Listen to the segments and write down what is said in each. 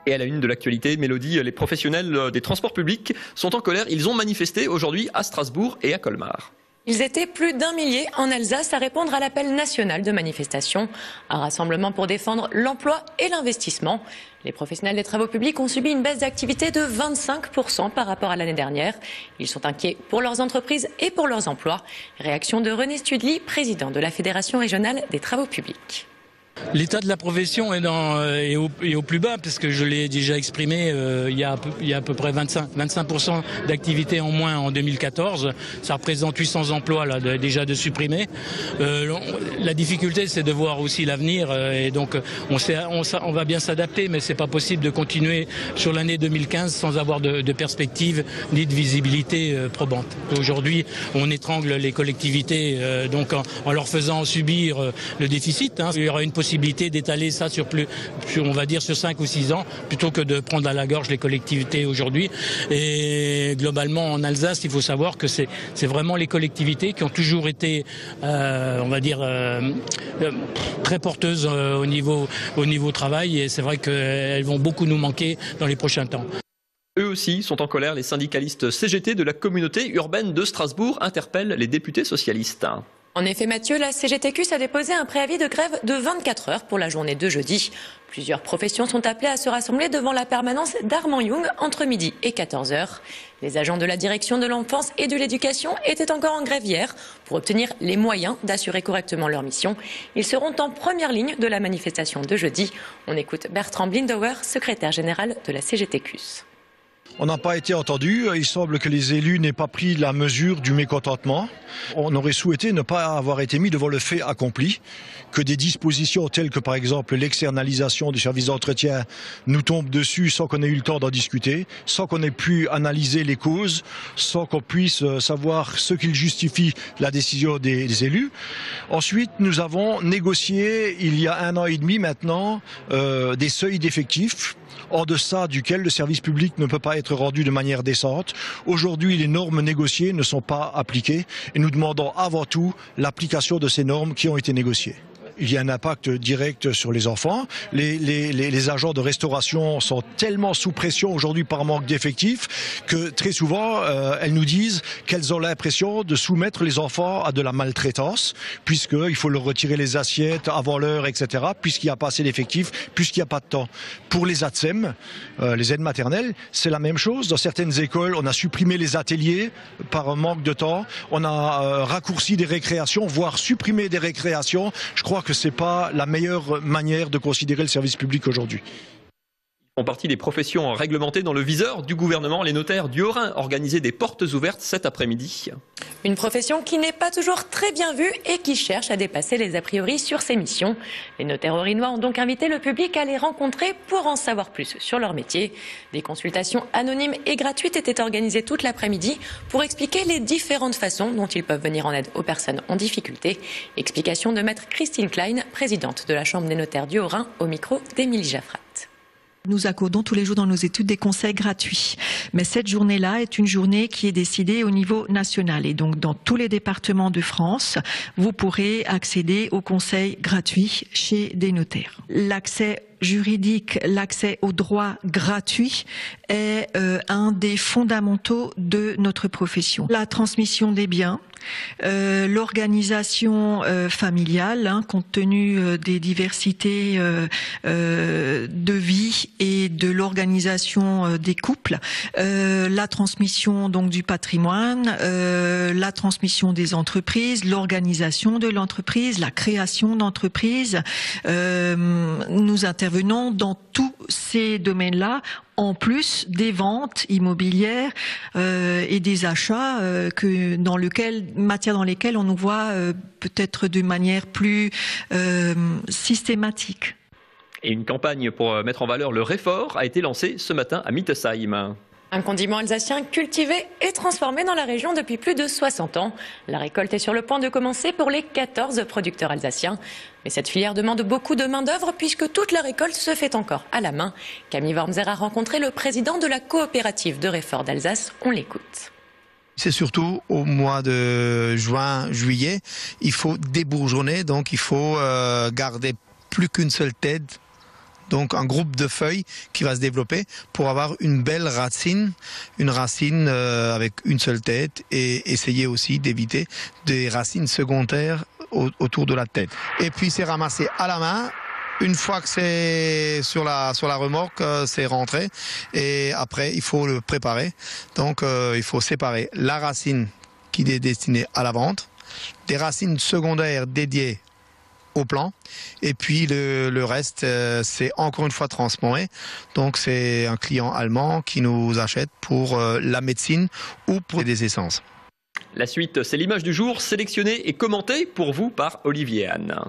Et à la une de l'actualité, Mélodie, les professionnels des transports publics sont en colère. Ils ont manifesté aujourd'hui à Strasbourg et à Colmar. Ils étaient plus d'1 millier en Alsace à répondre à l'appel national de manifestation. Un rassemblement pour défendre l'emploi et l'investissement. Les professionnels des travaux publics ont subi une baisse d'activité de 25% par rapport à l'année dernière. Ils sont inquiets pour leurs entreprises et pour leurs emplois. Réaction de René Studli, président de la Fédération régionale des travaux publics. L'état de la profession est au plus bas, parce que je l'ai déjà exprimé, il y a à peu près 25% d'activité en moins en 2014. Ça représente 800 emplois là, déjà de supprimer. La difficulté, c'est de voir aussi l'avenir, et donc on va bien s'adapter, mais c'est pas possible de continuer sur l'année 2015 sans avoir de perspective ni de visibilité probante. Aujourd'hui, on étrangle les collectivités donc en leur faisant subir le déficit. Il y aura une possibilité d'étaler ça on va dire sur 5 ou 6 ans, plutôt que de prendre à la gorge les collectivités aujourd'hui. Et globalement, en Alsace, il faut savoir que c'est vraiment les collectivités qui ont toujours été, on va dire, très porteuses au niveau travail, et c'est vrai qu'elles vont beaucoup nous manquer dans les prochains temps. Eux aussi sont en colère. Les syndicalistes CGT de la communauté urbaine de Strasbourg interpellent les députés socialistes. En effet, Mathieu, la CGTCUS a déposé un préavis de grève de 24 heures pour la journée de jeudi. Plusieurs professions sont appelées à se rassembler devant la permanence d'Armand Young entre midi et 14 heures. Les agents de la direction de l'enfance et de l'éducation étaient encore en grève hier pour obtenir les moyens d'assurer correctement leur mission. Ils seront en première ligne de la manifestation de jeudi. On écoute Bertrand Blindauer, secrétaire général de la CGTCUS. On n'a pas été entendu. Il semble que les élus n'aient pas pris la mesure du mécontentement. On aurait souhaité ne pas avoir été mis devant le fait accompli, que des dispositions telles que par exemple l'externalisation des services d'entretien nous tombent dessus sans qu'on ait eu le temps d'en discuter, sans qu'on ait pu analyser les causes, sans qu'on puisse savoir ce qu'il justifie la décision des élus. Ensuite, nous avons négocié il y a 1 an et demi maintenant des seuils d'effectifs en deçà duquel le service public ne peut pas être rendu de manière décente. Aujourd'hui, les normes négociées ne sont pas appliquées et nous demandons avant tout l'application de ces normes qui ont été négociées. Il y a un impact direct sur les enfants. Les agents de restauration sont tellement sous pression aujourd'hui par manque d'effectifs que très souvent, elles nous disent qu'elles ont l'impression de soumettre les enfants à de la maltraitance, puisqu'il faut leur retirer les assiettes avant l'heure, etc., puisqu'il n'y a pas assez d'effectifs, puisqu'il n'y a pas de temps. Pour les ATSEM, les aides maternelles, c'est la même chose. Dans certaines écoles, on a supprimé les ateliers par manque de temps. On a raccourci des récréations, voire supprimé des récréations. Je crois que ce n'est pas la meilleure manière de considérer le service public aujourd'hui. Font partie des professions réglementées dans le viseur du gouvernement. Les notaires du Haut-Rhin organisaient des portes ouvertes cet après-midi. Une profession qui n'est pas toujours très bien vue et qui cherche à dépasser les a priori sur ses missions. Les notaires haut-rhinois ont donc invité le public à les rencontrer pour en savoir plus sur leur métier. Des consultations anonymes et gratuites étaient organisées toute l'après-midi pour expliquer les différentes façons dont ils peuvent venir en aide aux personnes en difficulté. Explication de maître Christine Klein, présidente de la Chambre des notaires du Haut-Rhin, au micro d'Émilie Jaffrat. Nous accordons tous les jours dans nos études des conseils gratuits. Mais cette journée-là est une journée qui est décidée au niveau national. Et donc, dans tous les départements de France, vous pourrez accéder aux conseils gratuits chez des notaires. L'accès juridique, l'accès au droit gratuit est un des fondamentaux de notre profession. La transmission des biens, l'organisation familiale, compte tenu des diversités de vie et de l'organisation des couples, la transmission donc du patrimoine, la transmission des entreprises, l'organisation de l'entreprise, la création d'entreprises. Nous intervenons dans tous ces domaines-là, en plus des ventes immobilières et des achats matières dans lesquelles on nous voit peut-être de manière plus systématique. Et une campagne pour mettre en valeur le Réfort a été lancée ce matin à Mittesheim. Un condiment alsacien cultivé et transformé dans la région depuis plus de 60 ans. La récolte est sur le point de commencer pour les 14 producteurs alsaciens. Mais cette filière demande beaucoup de main-d'œuvre puisque toute la récolte se fait encore à la main. Camille Wormser a rencontré le président de la coopérative de Réfort d'Alsace. On l'écoute. C'est surtout au mois de juin, juillet, il faut débourgeonner, donc il faut garder plus qu'une seule tête donc un groupe de feuilles qui va se développer pour avoir une belle racine, avec une seule tête, et essayer aussi d'éviter des racines secondaires autour de la tête. Et puis c'est ramassé à la main. Une fois que c'est sur la remorque, c'est rentré, et après il faut le préparer. Donc il faut séparer la racine qui est destinée à la vente, des racines secondaires dédiées au plant, et puis le reste c'est encore une fois transformé. Donc c'est un client allemand qui nous achète pour la médecine ou pour des essences. La suite, c'est l'image du jour, sélectionnée et commentée pour vous par Olivier Anne.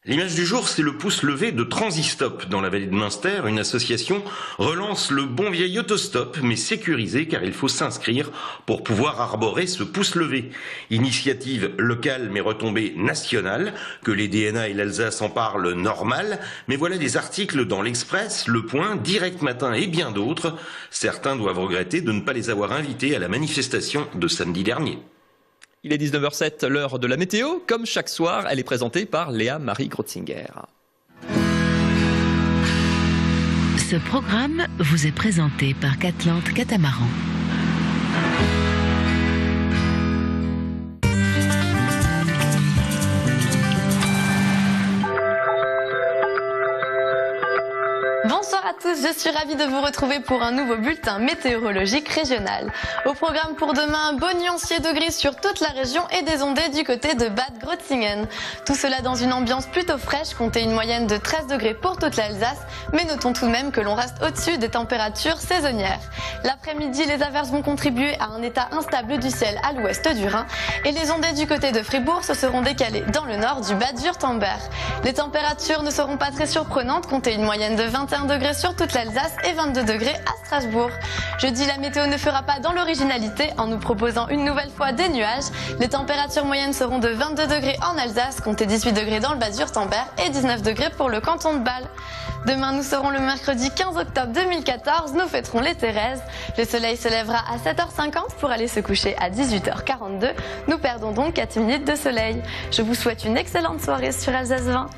L'image du jour, c'est le pouce levé de Transistop. Dans la vallée de Münster, une association relance le bon vieil autostop, mais sécurisé car il faut s'inscrire pour pouvoir arborer ce pouce levé. Initiative locale mais retombée nationale, que les DNA et l'Alsace en parlent normal, mais voilà des articles dans l'Express, Le Point, Direct Matin et bien d'autres. Certains doivent regretter de ne pas les avoir invités à la manifestation de samedi dernier. Il est 19h07, l'heure de la météo. Comme chaque soir, elle est présentée par Léa-Marie Grotzinger. Ce programme vous est présenté par Catlante Catamaran. Bonsoir à tous, je suis ravie de vous retrouver pour un nouveau bulletin météorologique régional. Au programme pour demain, un beau nuancier de gris sur toute la région et des ondées du côté de Bad Grötzingen. Tout cela dans une ambiance plutôt fraîche, comptez une moyenne de 13 degrés pour toute l'Alsace, mais notons tout de même que l'on reste au-dessus des températures saisonnières. L'après-midi, les averses vont contribuer à un état instable du ciel à l'ouest du Rhin, et les ondées du côté de Fribourg se seront décalées dans le nord du Bad Württemberg. Les températures ne seront pas très surprenantes, comptez une moyenne de 21 degrés sur toute l'Alsace et 22 degrés à Strasbourg. Jeudi, la météo ne fera pas dans l'originalité en nous proposant une nouvelle fois des nuages. Les températures moyennes seront de 22 degrés en Alsace, comptez 18 degrés dans le Bas-Württemberg et 19 degrés pour le canton de Bâle. Demain, nous serons le mercredi 15 octobre 2014, nous fêterons les Thérèses. Le soleil se lèvera à 7h50 pour aller se coucher à 18h42. Nous perdons donc 4 minutes de soleil. Je vous souhaite une excellente soirée sur Alsace 20.